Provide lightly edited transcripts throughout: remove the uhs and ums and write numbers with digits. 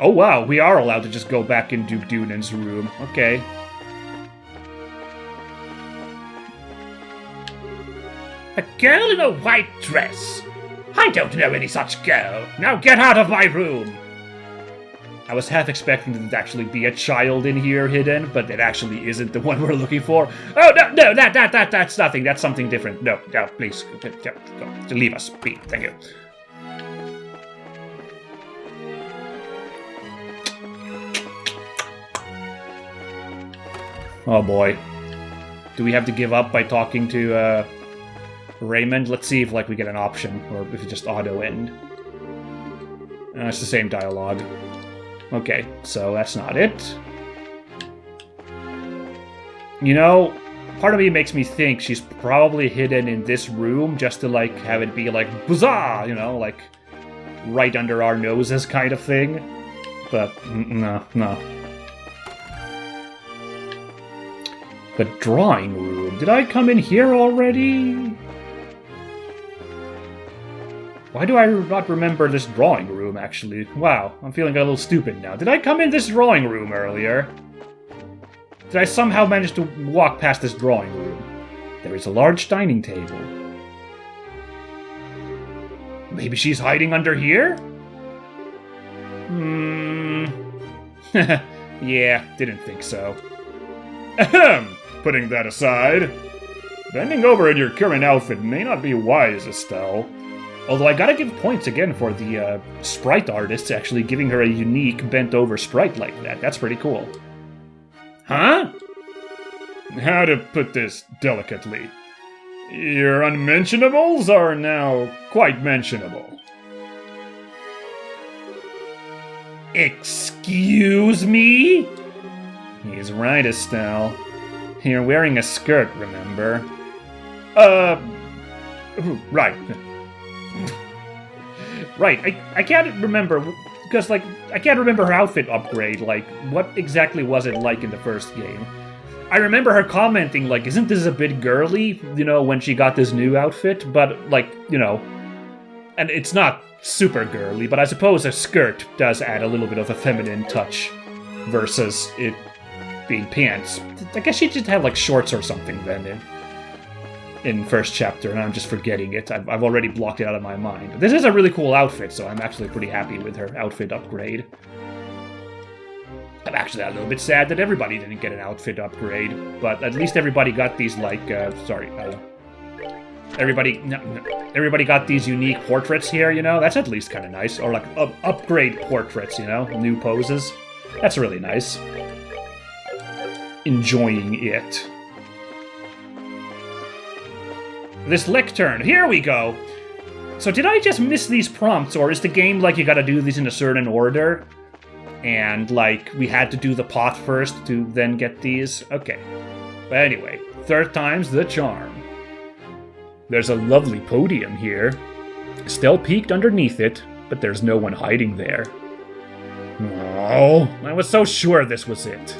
Oh wow, we are allowed to just go back in Duke Dunan's room. Okay. A girl in a white dress? I don't know any such girl. Now get out of my room! I was half expecting there to actually be a child in here hidden, but it actually isn't the one we're looking for. Oh, no, that's nothing. That's something different. No, please, go. Leave us be. Thank you. Oh boy. Do we have to give up by talking to, Raymond? Let's see if, we get an option, or if it just auto-end. It's the same dialogue. Okay, so that's not it. You know, part of me makes me think she's probably hidden in this room just to, have it be Buzzah! You know, right under our noses kind of thing. But, no. The drawing room. Did I come in here already? Why do I not remember this drawing room, actually? Wow, I'm feeling a little stupid now. Did I come in this drawing room earlier? Did I somehow manage to walk past this drawing room? There is a large dining table. Maybe she's hiding under here? Yeah, didn't think so. Ahem! Putting that aside, bending over in your current outfit may not be wise, Estelle. Although I gotta give points again for the sprite artists actually giving her a unique bent-over sprite like that. That's pretty cool. Huh? How to put this delicately? Your unmentionables are now quite mentionable. Excuse me? He's right, Estelle. You're wearing a skirt, remember? Right. Right, I can't remember, because, I can't remember her outfit upgrade, what exactly was it like in the first game? I remember her commenting, isn't this a bit girly, when she got this new outfit, but, and it's not super girly, but I suppose a skirt does add a little bit of a feminine touch versus it being pants. I guess she just had, shorts or something then in first chapter, and I'm just forgetting it. I've already blocked it out of my mind. This is a really cool outfit, so I'm actually pretty happy with her outfit upgrade. I'm actually a little bit sad that everybody didn't get an outfit upgrade, but at least everybody got these, everybody got these unique portraits here, That's at least kind of nice. Or, upgrade portraits, New poses. That's really nice. Enjoying it. This lectern, here we go! So did I just miss these prompts, or is the game you gotta do these in a certain order? And, we had to do the pot first to then get these? Okay. But anyway, third time's the charm. There's a lovely podium here. Estelle peeked underneath it, but there's no one hiding there. Oh, I was so sure this was it.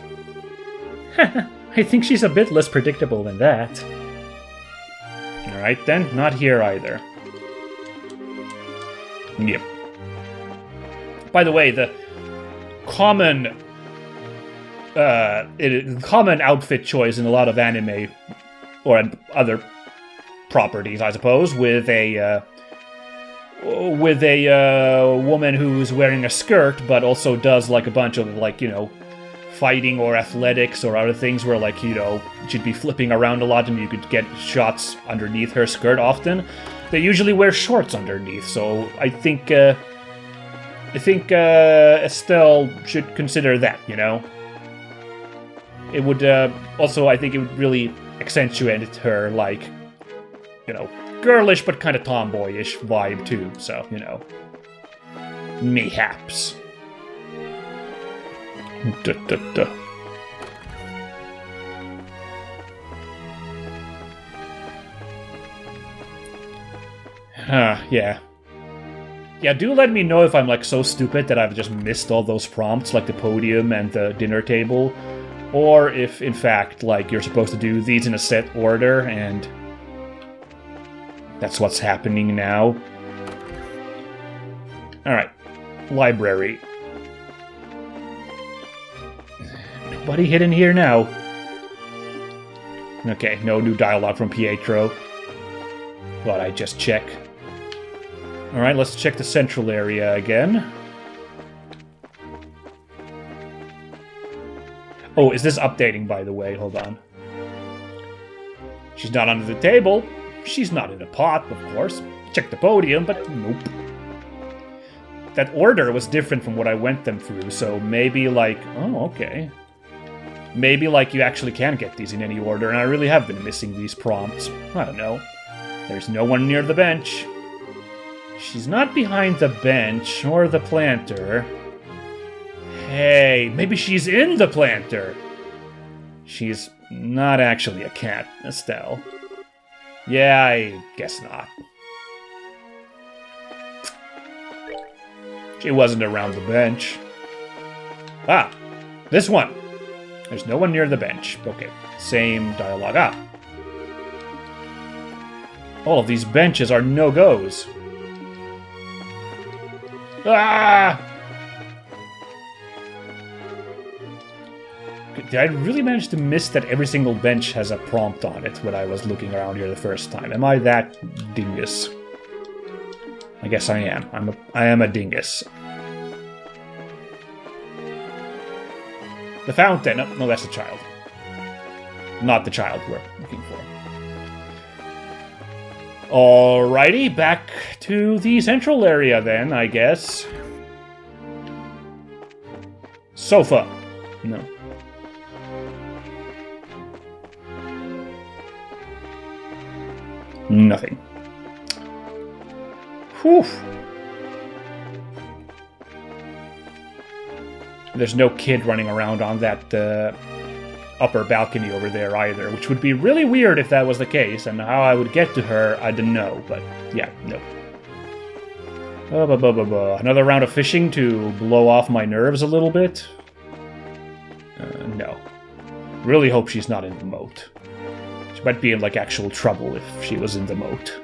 I think she's a bit less predictable than that. Alright then, not here either. Yep. By the way, the common outfit choice in a lot of anime or other properties, I suppose, with a woman who's wearing a skirt but also does a bunch of fighting or athletics or other things where she'd be flipping around a lot and you could get shots underneath her skirt often. They usually wear shorts underneath, so I think Estelle should consider that, It would also, I think it would really accentuate her girlish but kind of tomboyish vibe too, so, mayhaps. Yeah. Yeah, do let me know if I'm so stupid that I've just missed all those prompts, the podium and the dinner table, or if, in fact, you're supposed to do these in a set order, and that's what's happening now. Alright. Library. Nobody hidden here now. Okay, no new dialogue from Pietro. Thought I'd just check. Alright, let's check the central area again. Oh, is this updating, by the way? Hold on. She's not under the table. She's not in a pot, of course. Check the podium, but nope. That order was different from what I went them through, so maybe, like... Oh, okay. Maybe, like, you actually can get these in any order, and I really have been missing these prompts. I don't know. There's no one near the bench. She's not behind the bench, or the planter. Hey, maybe she's in the planter. She's not actually a cat, Estelle. Yeah, I guess not. She wasn't around the bench. Ah, this one. There's no one near the bench. Okay, same dialogue. Ah. All of these benches are no-goes. Ah! Did I really manage to miss that every single bench has a prompt on it when I was looking around here the first time? Am I that dingus? I guess I am. I am a dingus. The fountain. No, that's the child. Not the child we're looking for. Alrighty, back to the central area then, I guess. Sofa. No. Nothing. Whew. There's no kid running around on that upper balcony over there either, which would be really weird if that was the case, and how I would get to her, I don't know, but yeah, no. Another round of fishing to blow off my nerves a little bit? No. Really hope she's not in the moat. She might be in, like, actual trouble if she was in the moat.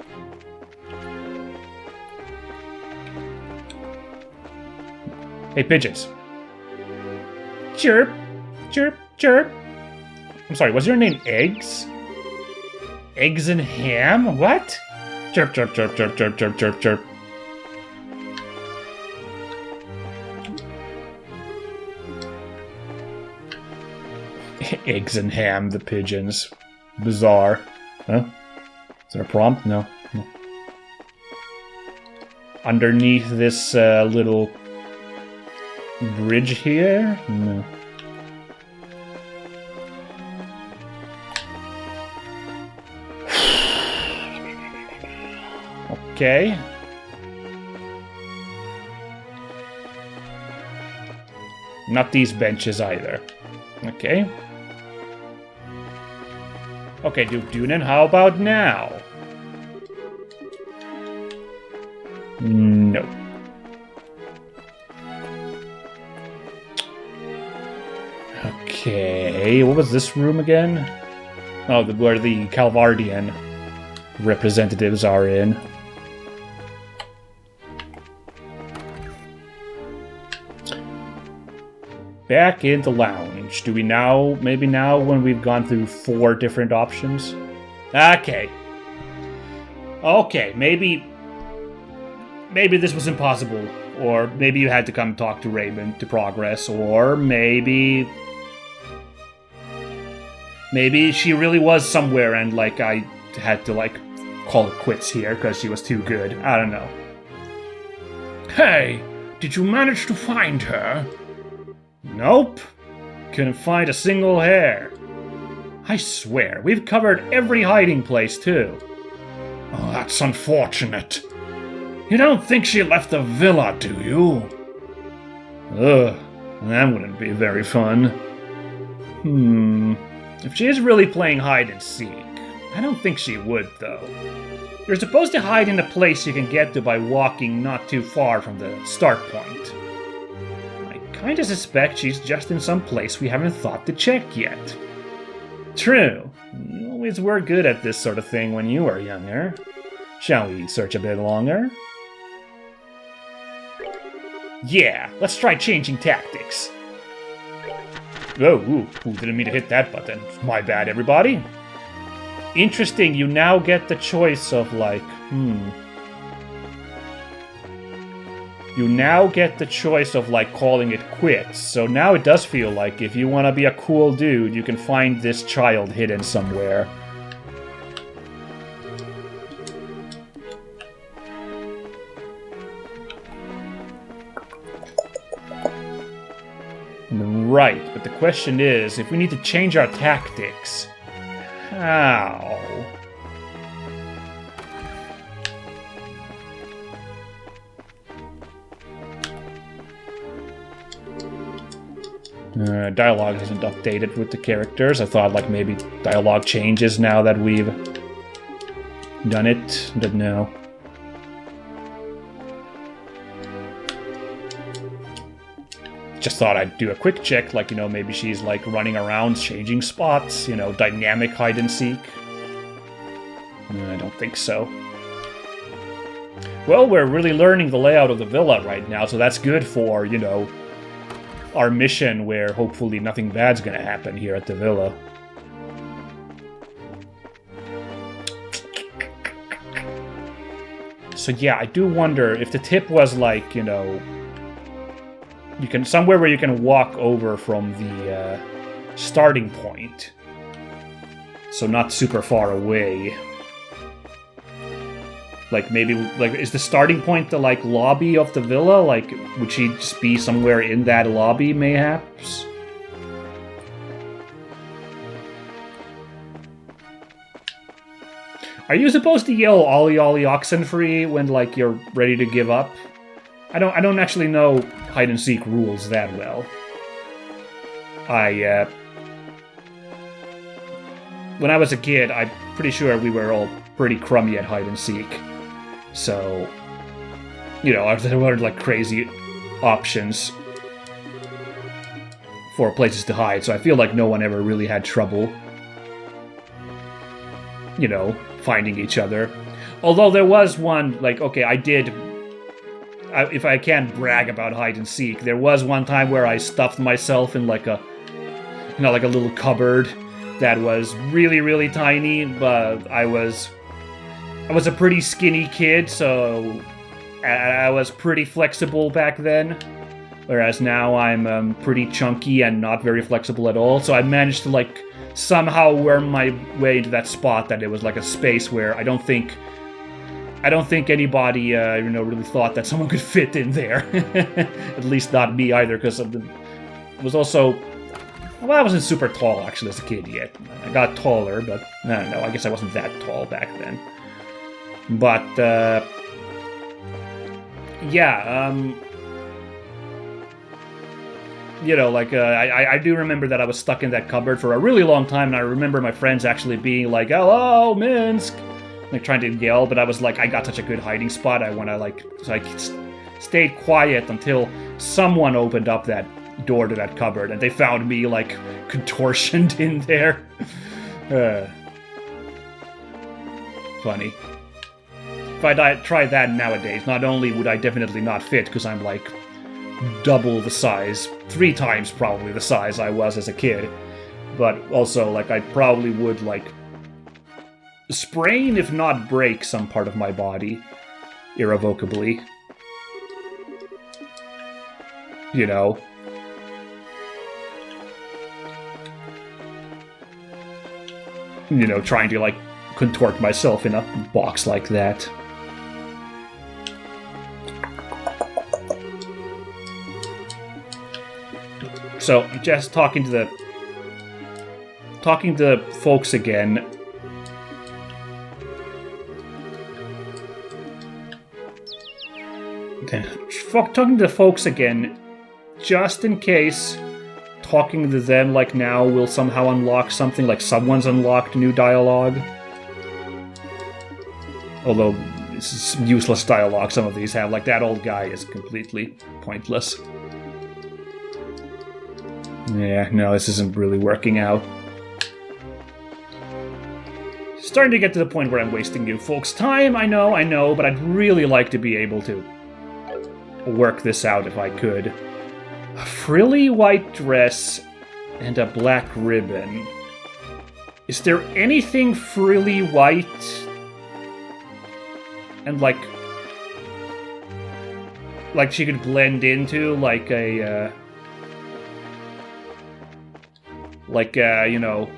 Hey, pigeons. Chirp, chirp, chirp. I'm sorry, was your name Eggs? Eggs and ham? What? Chirp, chirp, chirp, chirp, chirp, chirp, chirp, chirp. Eggs and ham, the pigeons. Bizarre. Huh? Is there a prompt? No. No. Underneath this little bridge here? No. Okay. Not these benches either. Okay. Okay, Dunan, how about now? No. Okay, what was this room again? Oh, where the Calvardian representatives are in. Back in the lounge. Do we now, maybe now when we've gone through 4 different options? Okay. Okay, maybe this was impossible. Or maybe you had to come talk to Raymond to progress. Or maybe she really was somewhere and, like, I had to, like, call it quits here because she was too good. I don't know. Hey, did you manage to find her? Nope. Couldn't find a single hair. I swear, we've covered every hiding place, too. Oh, that's unfortunate. You don't think she left the villa, do you? Ugh, that wouldn't be very fun. If she is really playing hide and seek, I don't think she would, though. You're supposed to hide in a place you can get to by walking not too far from the start point. Kinda suspect she's just in some place we haven't thought to check yet. True. You always were good at this sort of thing when you were younger. Shall we search a bit longer? Yeah, let's try changing tactics. Oh, ooh, didn't mean to hit that button. My bad, everybody. Interesting, you now get the choice of, like, You now get the choice of, like, calling it quits. So now it does feel like if you want to be a cool dude, you can find this child hidden somewhere. Right, but the question is, if we need to change our tactics, how? Dialogue isn't updated with the characters. I thought, like, maybe dialogue changes now that we've done it, but no. Just thought I'd do a quick check, like, you know, maybe she's, like, running around, changing spots, you know, dynamic hide and seek. I don't think so. Well, we're really learning the layout of the villa right now, so that's good for, you know, our mission where hopefully nothing bad's gonna happen here at the villa. So yeah, I do wonder if the tip was like, you know, you can somewhere where you can walk over from the starting point, so not super far away. Like, maybe, like, is the starting point the, like, lobby of the villa? Like, would she just be somewhere in that lobby, mayhaps? Are you supposed to yell "Ollie Ollie Oxenfree" when, like, you're ready to give up? I don't actually know hide-and-seek rules that well. When I was a kid, I'm pretty sure we were all pretty crummy at hide-and-seek. So, you know, there were, like, crazy options for places to hide, so I feel like no one ever really had trouble, you know, finding each other. Although there was one, like, okay, if I can't brag about hide-and-seek, there was one time where I stuffed myself in, like, a, you know, like a little cupboard that was really, really tiny, but I was a pretty skinny kid, so I was pretty flexible back then, whereas now I'm pretty chunky and not very flexible at all, so I managed to, like, somehow worm my way into that spot that it was, like, a space where I don't think anybody, you know, really thought that someone could fit in there. At least not me either, because it was also... Well, I wasn't super tall, actually, as a kid yet. I got taller, but I don't know, I guess I wasn't that tall back then. But, yeah, you know, like, I do remember that I was stuck in that cupboard for a really long time, and I remember my friends actually being like, "Hello, Minsk!" Like, trying to yell, but I was like, I got such a good hiding spot, so I stayed quiet until someone opened up that door to that cupboard, and they found me, like, contortioned in there. Funny. If I tried that nowadays, not only would I definitely not fit, because I'm, like, double the size, 3 times probably the size I was as a kid, but also, like, I probably would, like, sprain, if not break, some part of my body irrevocably. You know? You know, trying to, like, contort myself in a box like that. So, just talking to folks again. Talking to folks again, just in case talking to them like now will somehow unlock something, like someone's unlocked new dialogue. Although, this is useless dialogue some of these have, like that old guy is completely pointless. Yeah, no, this isn't really working out. Starting to get to the point where I'm wasting you folks' time, I know, but I'd really like to be able to work this out if I could. A frilly white dress and a black ribbon. Is there anything frilly white? And like she could blend into, like a, you know,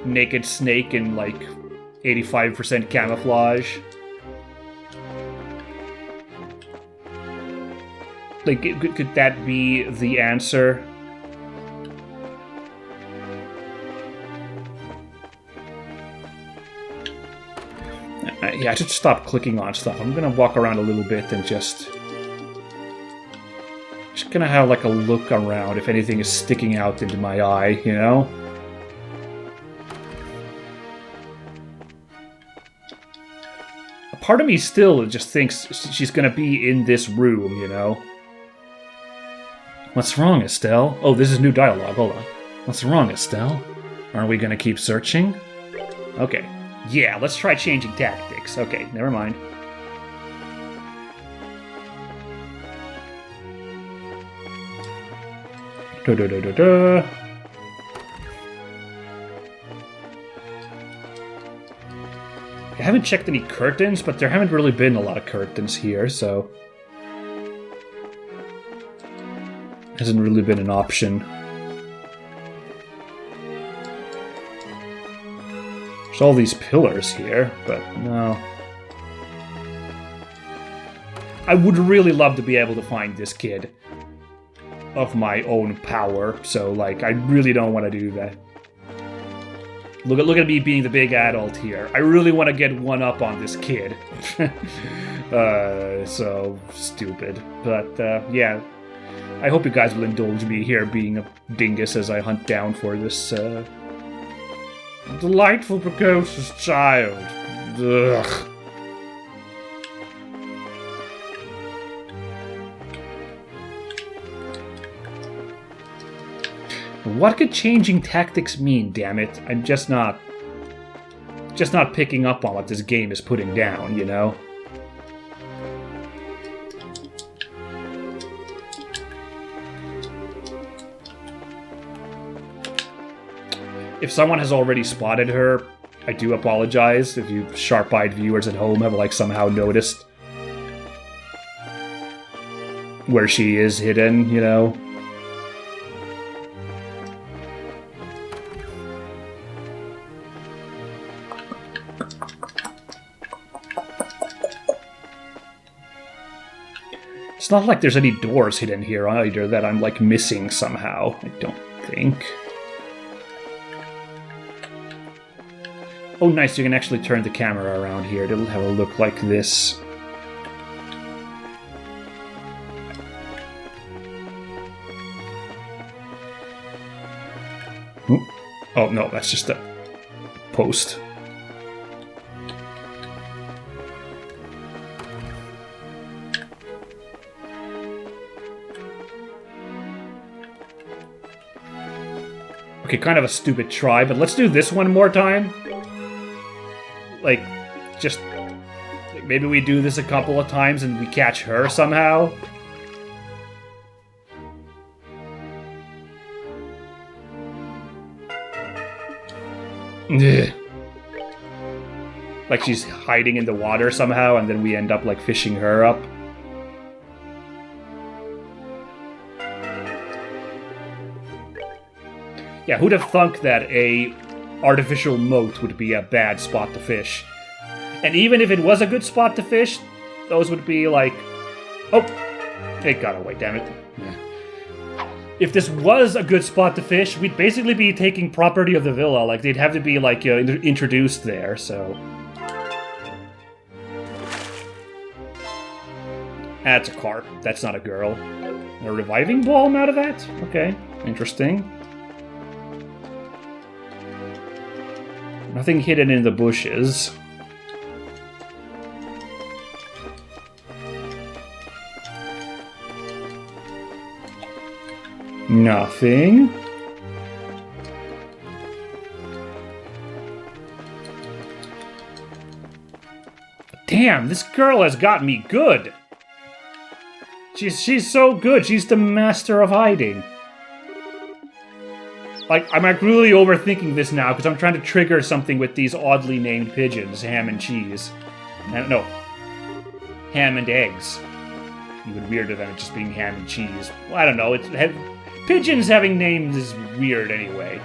naked snake in like 85% camouflage. Like, could that be the answer? Yeah, I should stop clicking on stuff. I'm gonna walk around a little bit and just gonna have like a look around if anything is sticking out into my eye, you know? A part of me still just thinks she's gonna be in this room, you know? What's wrong, Estelle? Oh, this is new dialogue. Hold on. What's wrong, Estelle? Aren't we gonna keep searching? Okay. Yeah, let's try changing tactics. Okay, never mind. Da-da-da-da-da. I haven't checked any curtains, but there haven't really been a lot of curtains here, so... hasn't really been an option. There's all these pillars here, but no. I would really love to be able to find this kid of my own power, so like I really don't want to do that. Look at me being the big adult here. I really want to get one up on this kid. So stupid. But yeah, I hope you guys will indulge me here being a dingus as I hunt down for this delightful, precocious child. Ugh. What could changing tactics mean, damn it? I'm just not picking up on what this game is putting down, you know? If someone has already spotted her, I do apologize. If you sharp-eyed viewers at home have like somehow noticed where she is hidden, you know? It's not like there's any doors hidden here either that I'm, like, missing somehow. I don't think. Oh, nice, you can actually turn the camera around here. It'll have a look like this. Ooh. Oh, no, that's just a post. Okay, kind of a stupid try, but let's do this one more time. Like, just... like maybe we do this a couple of times and we catch her somehow. Ugh. Like she's hiding in the water somehow and then we end up, like, fishing her up. Yeah, who'd have thunk that a artificial moat would be a bad spot to fish? And even if it was a good spot to fish, those would be like... oh! It got away, damn it. Yeah. If this was a good spot to fish, we'd basically be taking property of the villa. Like, they'd have to be, like, introduced there, so... That's a carp. That's not a girl. A reviving balm out of that? Okay, interesting. Nothing hidden in the bushes. Nothing. Damn, this girl has got me good. She's so good. She's the master of hiding. Like, I'm like really overthinking this now because I'm trying to trigger something with these oddly named pigeons, ham and cheese. No, ham and eggs. Even weirder than it just being ham and cheese. Well, I don't know. Pigeons having names is weird anyway.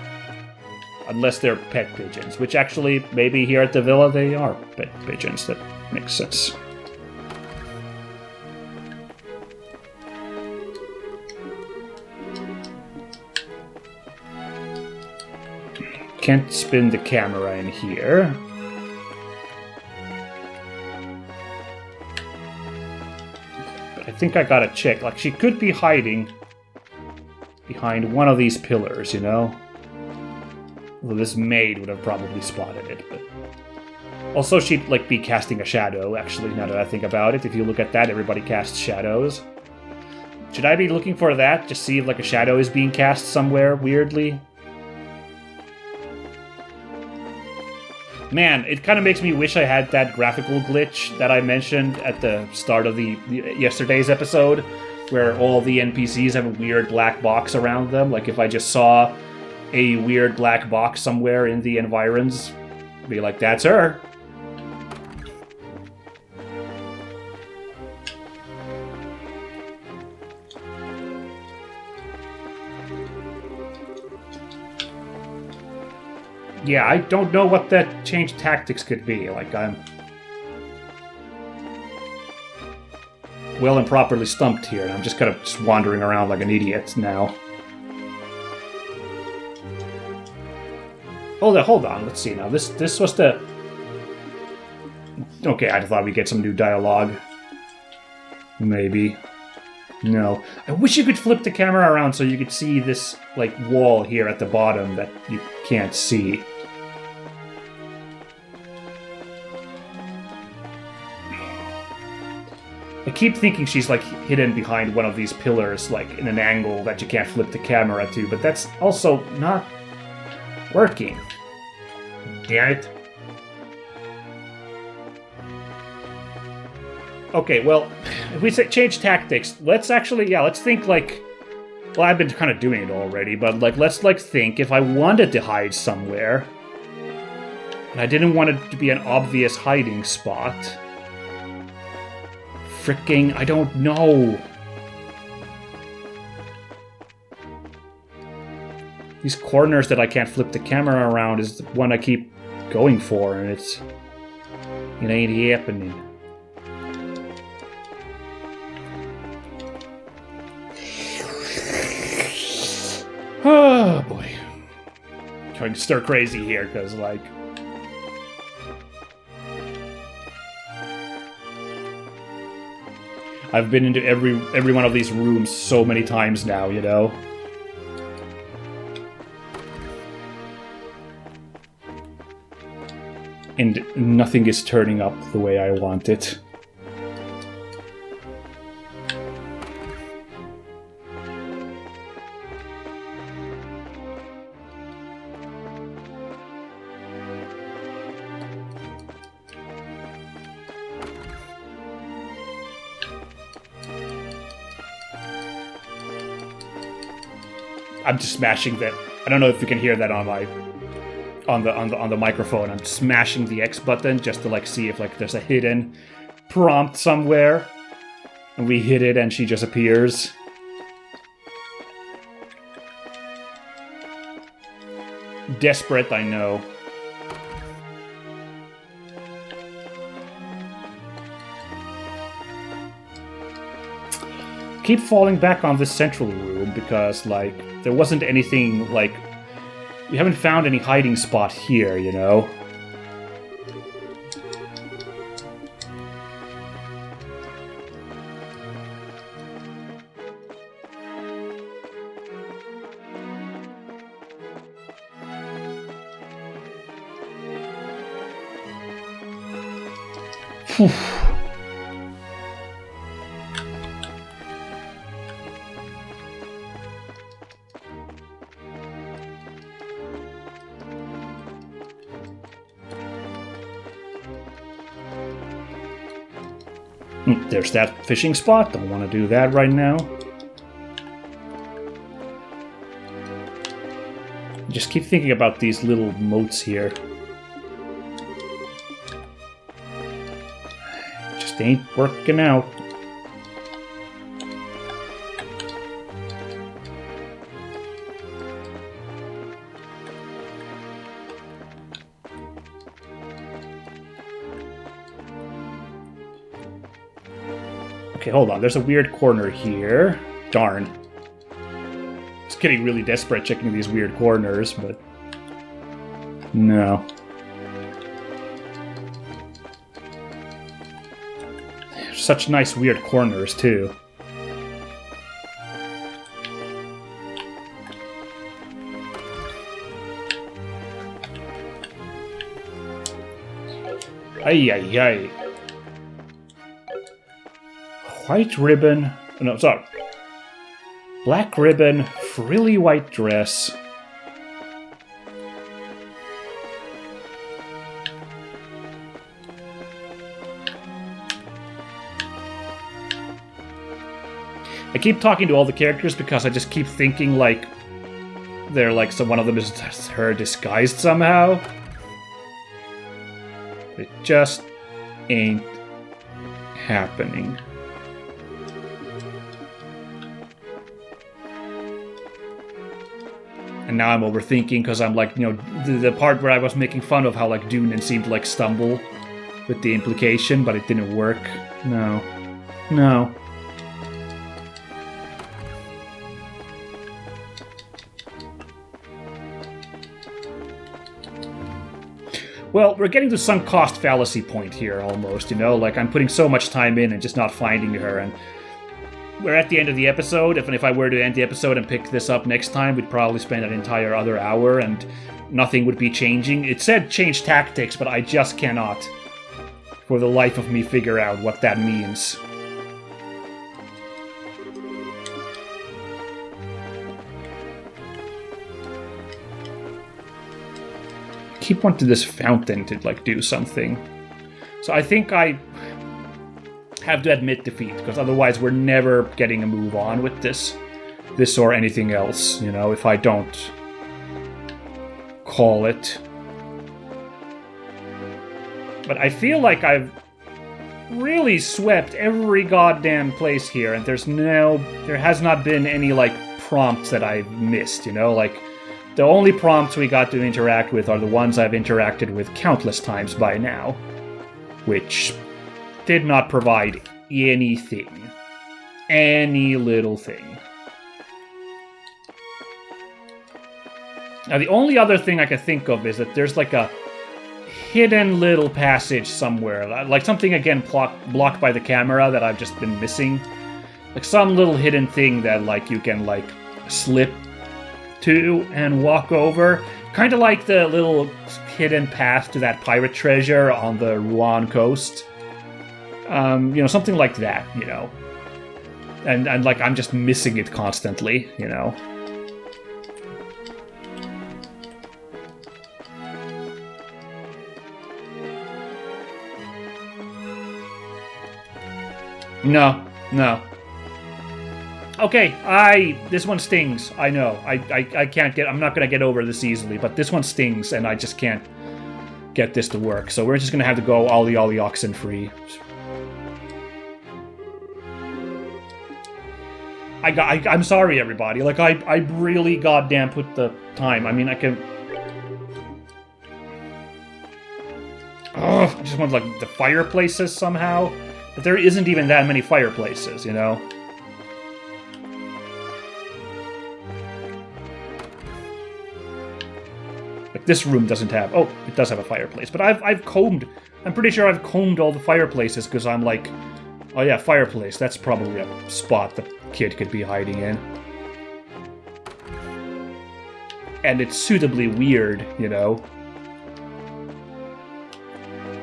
Unless they're pet pigeons, which actually, maybe here at the villa they are pet pigeons. That makes sense. Can't spin the camera in here. But I think I gotta check. Like, she could be hiding behind one of these pillars, you know? Well, this maid would have probably spotted it, but... Also, she'd, like, be casting a shadow, actually, now that I think about it. If you look at that, everybody casts shadows. Should I be looking for that? Just see if, like, a shadow is being cast somewhere, weirdly? Man, it kind of makes me wish I had that graphical glitch that I mentioned at the start of yesterday's episode, where all the NPCs have a weird black box around them. Like, if I just saw a weird black box somewhere in the environs, be like, that's her. Yeah, I don't know what that change tactics could be. Like, I'm well and properly stumped here, and I'm just kind of just wandering around like an idiot now. Hold on, let's see now. This was the... Okay, I thought we'd get some new dialogue. Maybe. No. I wish you could flip the camera around so you could see this, like, wall here at the bottom that you can't see. I keep thinking she's, like, hidden behind one of these pillars, like, in an angle that you can't flip the camera to, but that's also not working. Damn it. Okay, well, if we change tactics, let's actually, let's think, like... Well, I've been kind of doing it already, but, like, let's, like, think if I wanted to hide somewhere, and I didn't want it to be an obvious hiding spot... Fricking, I don't know. These corners that I can't flip the camera around is the one I keep going for, and it ain't happening. Oh boy. Trying to stir crazy here, because, like... I've been into every one of these rooms so many times now, you know? And nothing is turning up the way I want it. I'm just smashing that. I don't know if you can hear that on my on the microphone. I'm smashing the X button just to, like, see if, like, there's a hidden prompt somewhere, and we hit it and she just appears. Desperate, I know. Keep falling back on this central room because, like, there wasn't anything, like, we haven't found any hiding spot here, you know? Phew. There's that fishing spot. Don't want to do that right now. Just keep thinking about these little moats here. Just ain't working out. Okay, hold on. There's a weird corner here. Darn. It's getting really desperate checking these weird corners, but... no. Such nice weird corners, too. Ay, ay, ay. White ribbon... no, sorry. Black ribbon, frilly white dress. I keep talking to all the characters because I just keep thinking like they're like one of them is her disguised somehow. It just ain't happening. And now I'm overthinking because I'm like, you know, the part where I was making fun of how like Doonan seemed to like stumble with the implication, but it didn't work. No. No. Well, we're getting to sunk cost fallacy point here almost, you know? Like, I'm putting so much time in and just not finding her, and we're at the end of the episode. If I were to end the episode and pick this up next time, we'd probably spend an entire other hour, and nothing would be changing. It said change tactics, but I just cannot, for the life of me, figure out what that means. Keep wanting this fountain to like do something. So I think I have to admit defeat, because otherwise we're never getting a move on with this or anything else, you know, if I don't call it. But I feel like I've really swept every goddamn place here, and there has not been any like prompts that I've missed, you know, like the only prompts we got to interact with are the ones I've interacted with countless times by now, which did not provide anything. Any little thing. Now, the only other thing I can think of is that there's like a hidden little passage somewhere, like something again blocked by the camera that I've just been missing. Like some little hidden thing that like you can like slip to and walk over, kind of like the little hidden path to that pirate treasure on the Rouen coast. You know, something like that, you know. And like I'm just missing it constantly, you know. No. Okay, this one stings. I know. I can't get... I'm not going to get over this easily, but this one stings, and I just can't get this to work. So we're just going to have to go ollie oxen free. I'm sorry, everybody. Like, I really goddamn put the time. I mean, I can... Ugh, I just want, like, the fireplaces somehow. But there isn't even that many fireplaces, you know? Like, this room doesn't have... Oh, it does have a fireplace. But I've combed... I'm pretty sure I've combed all the fireplaces, because I'm like... Oh yeah, fireplace. That's probably a spot the kid could be hiding in. And it's suitably weird, you know?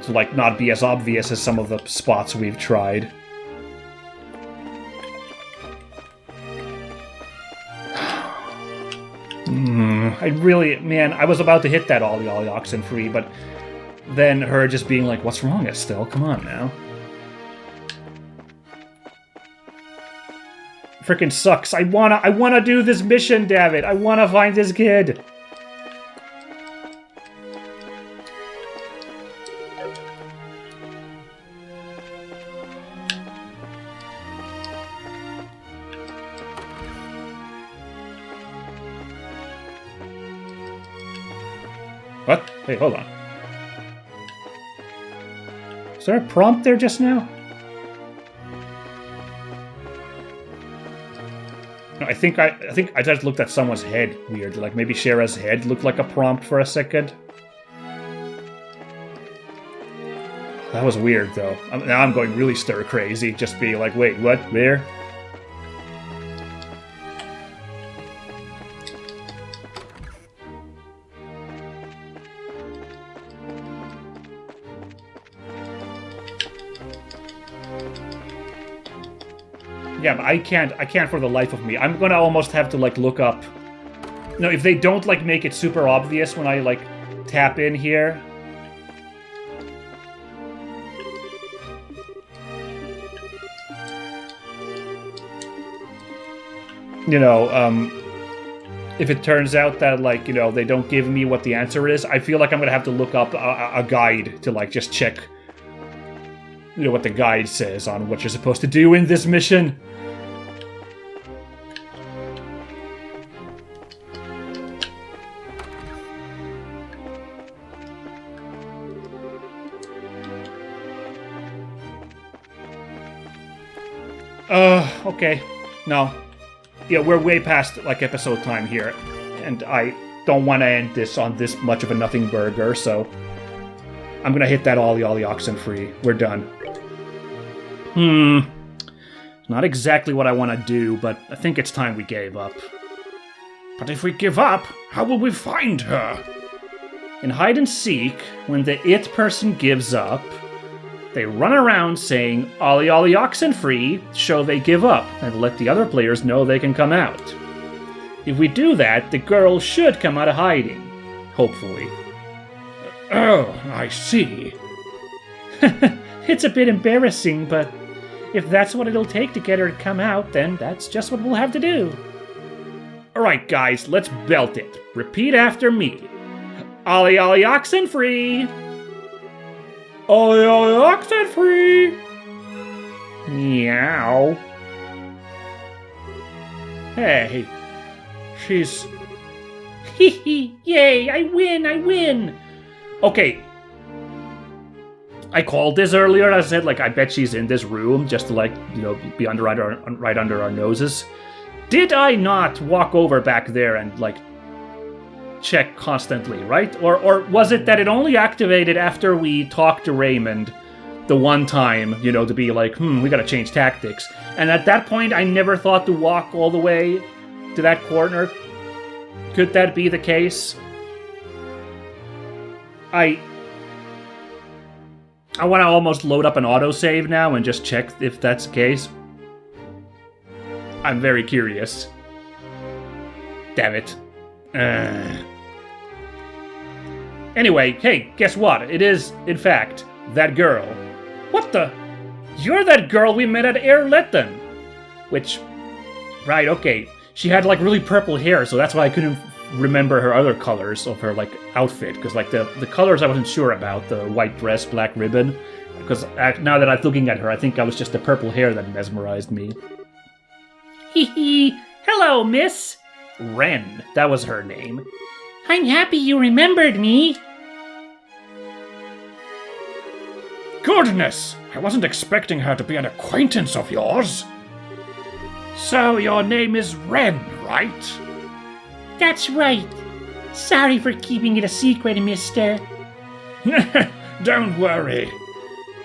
To, like, not be as obvious as some of the spots we've tried. I really... Man, I was about to hit that ollie oxen free, but then her just being like, what's wrong, Estelle? Come on now. Frickin' sucks. I wanna do this mission, damn it. I wanna find this kid. What? Hey, hold on. Is there a prompt there just now? No, I think I just looked at someone's head weird. Like maybe Shara's head looked like a prompt for a second. That was weird though. Now I'm going really stir crazy. Just be like, wait, what? Where? Yeah, but I can't for the life of me. I'm gonna almost have to, like, look up... No, if they don't, like, make it super obvious when I, like, tap in here... You know, if it turns out that, like, you know, they don't give me what the answer is, I feel like I'm gonna have to look up a guide to, like, just check... You know, what the guide says on what you're supposed to do in this mission. Okay. No. Yeah, we're way past, like, episode time here. And I don't want to end this on this much of a nothing burger, so... I'm gonna hit that Ollie Oxenfree. We're done. Not exactly what I want to do, but I think it's time we gave up. But if we give up, how will we find her? In hide and seek, when the it person gives up, they run around saying, Ollie Ollie Oxenfree, show they give up, and let the other players know they can come out. If we do that, the girl should come out of hiding. Hopefully. Oh, I see. It's a bit embarrassing, but if that's what it'll take to get her to come out, then that's just what we'll have to do. Alright guys, let's belt it. Repeat after me. Ollie Ollie Oxenfree! Ollie Ollie Oxenfree! Meow. Hey, she's... Hee hee, yay, I win! Okay. I called this earlier. I said, like, I bet she's in this room just to, like, you know, be right under our noses. Did I not walk over back there and, like, check constantly, right? Or was it that it only activated after we talked to Raymond the one time, you know, to be like, we gotta change tactics. And at that point, I never thought to walk all the way to that corner. Could that be the case? I want to almost load up an autosave now and just check if that's the case. I'm very curious. Damn it. Anyway, hey, guess what? It is, in fact, that girl. What the? You're that girl we met at Airletten. Which, right, okay. She had, like, really purple hair, so that's why I couldn't remember her other colors of her, like, outfit, because, like, the colors I wasn't sure about, the white dress, black ribbon, because now that I'm looking at her, I think I was just the purple hair that mesmerized me. Hee hee! Hello, miss! Renne, that was her name. I'm happy you remembered me! Goodness! I wasn't expecting her to be an acquaintance of yours. So your name is Renne, right? That's right. Sorry for keeping it a secret, mister. Don't worry.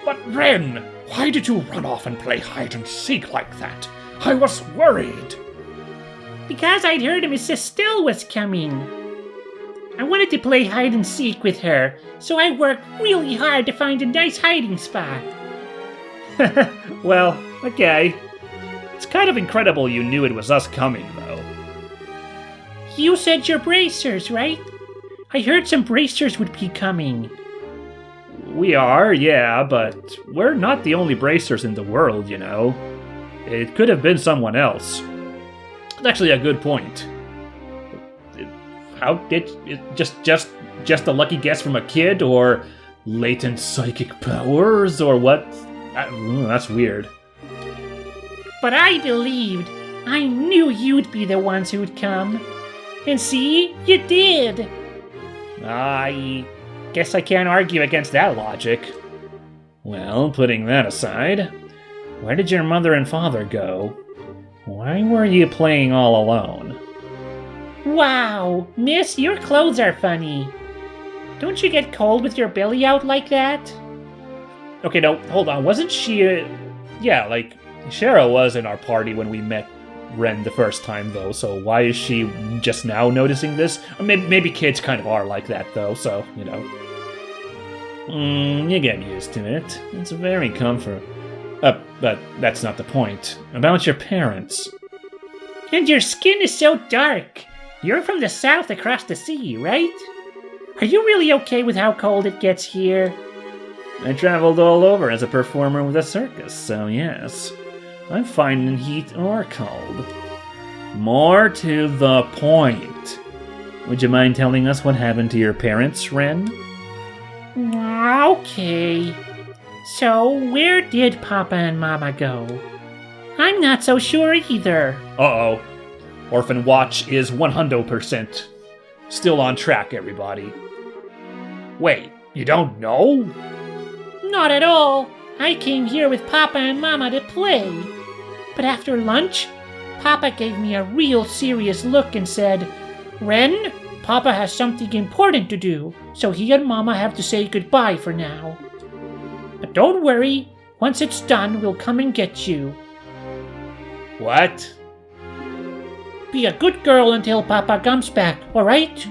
But Renne, why did you run off and play hide and seek like that? I was worried. Because I'd heard Miss Estelle was coming. I wanted to play hide and seek with her, so I worked really hard to find a nice hiding spot. Well, okay. It's kind of incredible you knew it was us coming, though. You said you're bracers, right? I heard some bracers would be coming. We are, yeah, but we're not the only bracers in the world, you know. It could have been someone else. It's actually a good point. How did it just a lucky guess from a kid, or latent psychic powers, or what? That's weird. But I believed. I knew you'd be the ones who'd come. And see, you did. I guess I can't argue against that logic. Well, putting that aside, where did your mother and father go? Why were you playing all alone? Wow, miss, your clothes are funny. Don't you get cold with your belly out like that? Okay, no, hold on. Wasn't she... yeah, like, Shara was in our party when we met Ren the first time, though, so why is she just now noticing this? Or maybe kids kind of are like that, though, so, you know. You get used to it. It's very comfort. But that's not the point. About your parents. And your skin is so dark. You're from the south across the sea, right? Are you really okay with how cold it gets here? I traveled all over as a performer with a circus, so yes. I'm fine in heat or cold. More to the point. Would you mind telling us what happened to your parents, Ren? Okay. So, where did Papa and Mama go? I'm not so sure either. Uh-oh. Orphan Watch is 100% still on track, everybody. Wait, you don't know? Not at all. I came here with Papa and Mama to play. But after lunch, Papa gave me a real serious look and said, Ren, Papa has something important to do, so he and Mama have to say goodbye for now. But don't worry, once it's done, we'll come and get you. What? Be a good girl until Papa comes back, alright?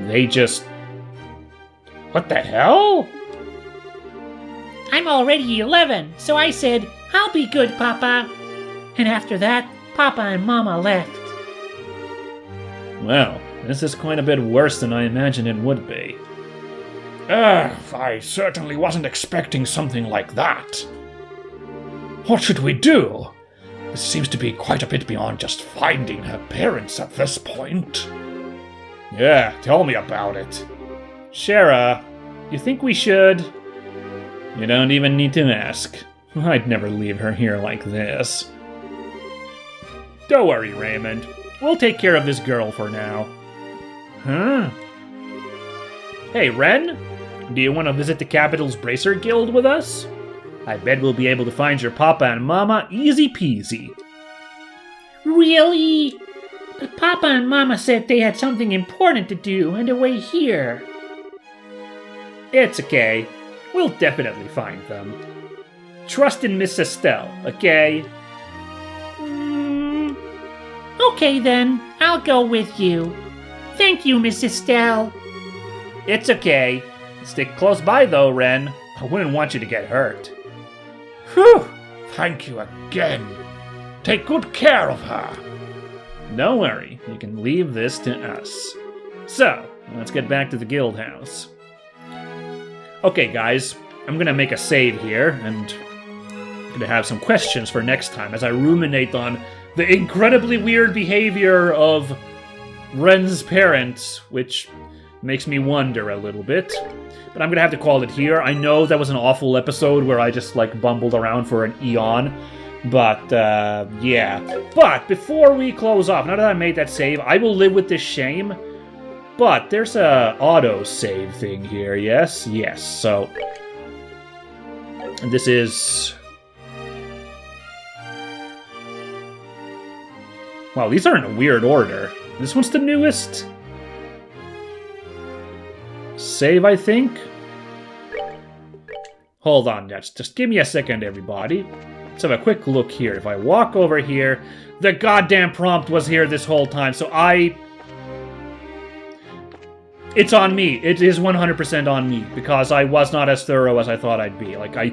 They just... What the hell? I'm already 11, so I said, I'll be good, Papa. And after that, Papa and Mama left. Well, this is quite a bit worse than I imagined it would be. I certainly wasn't expecting something like that. What should we do? This seems to be quite a bit beyond just finding her parents at this point. Yeah, tell me about it. Shara, you think we should? You don't even need to ask. I'd never leave her here like this. Don't worry, Raymond. We'll take care of this girl for now. Huh? Hey, Ren? Do you want to visit the Capital's Bracer Guild with us? I bet we'll be able to find your papa and mama easy peasy. Really? But Papa and Mama said they had something important to do and away here. It's okay. We'll definitely find them. Trust in Miss Estelle, okay? Okay then, I'll go with you. Thank you, Miss Estelle. It's okay. Stick close by though, Ren. I wouldn't want you to get hurt. Whew! Thank you again. Take good care of her. Don't worry, you can leave this to us. So, let's get back to the guild house. Okay, guys, I'm gonna make a save here, and I'm gonna have some questions for next time as I ruminate on the incredibly weird behavior of Ren's parents, which makes me wonder a little bit. But I'm gonna have to call it here. I know that was an awful episode where I just, like, bumbled around for an eon. But, yeah. But, before we close off, now that I made that save, I will live with this shame. But, there's a auto-save thing here, yes? Yes, so... And this is... Wow, these are in a weird order. This one's the newest. Save, I think? Hold on, just give me a second, everybody. Let's have a quick look here. If I walk over here, the goddamn prompt was here this whole time, so it's on me. It is 100% on me, because I was not as thorough as I thought I'd be. Like, I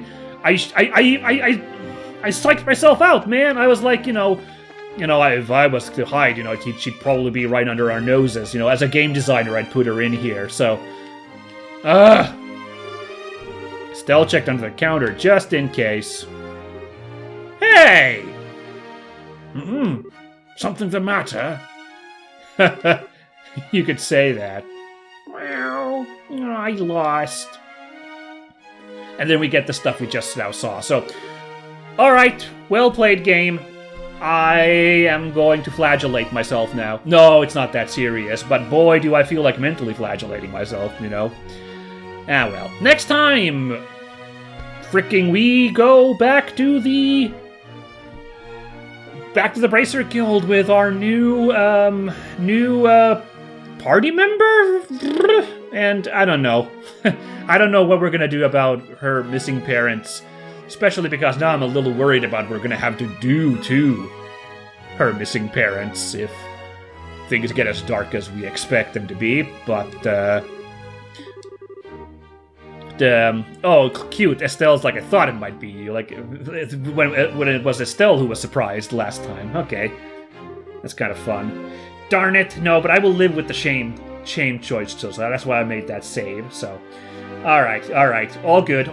psyched myself out, man. I was like, if I was to hide, she'd probably be right under our noses. As a game designer, I'd put her in here, so... Estelle checked under the counter just in case. Hey! Something the matter? You could say that. Well, I lost. And then we get the stuff we just now saw. So, alright, well played, game. I am going to flagellate myself now. No, it's not that serious, but boy, do I feel like mentally flagellating myself, you know? Ah, well. Next time, fricking we go back to the Bracer Guild with our new party member? And I don't know. I don't know what we're gonna do about her missing parents. Especially because now I'm a little worried about what we're gonna have to do to her missing parents if things get as dark as we expect them to be. But, oh, cute. Estelle's like I thought it might be. Like, when it was Estelle who was surprised last time. Okay. That's kind of fun. Darn it. No, but I will live with the shame choice, so that's why I made that save, so... Alright. All good.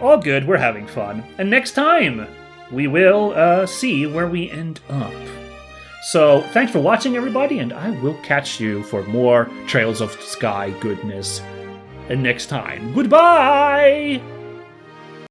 We're having fun. And next time, we will see where we end up. So, thanks for watching, everybody, and I will catch you for more Trails of Sky goodness next time. Goodbye!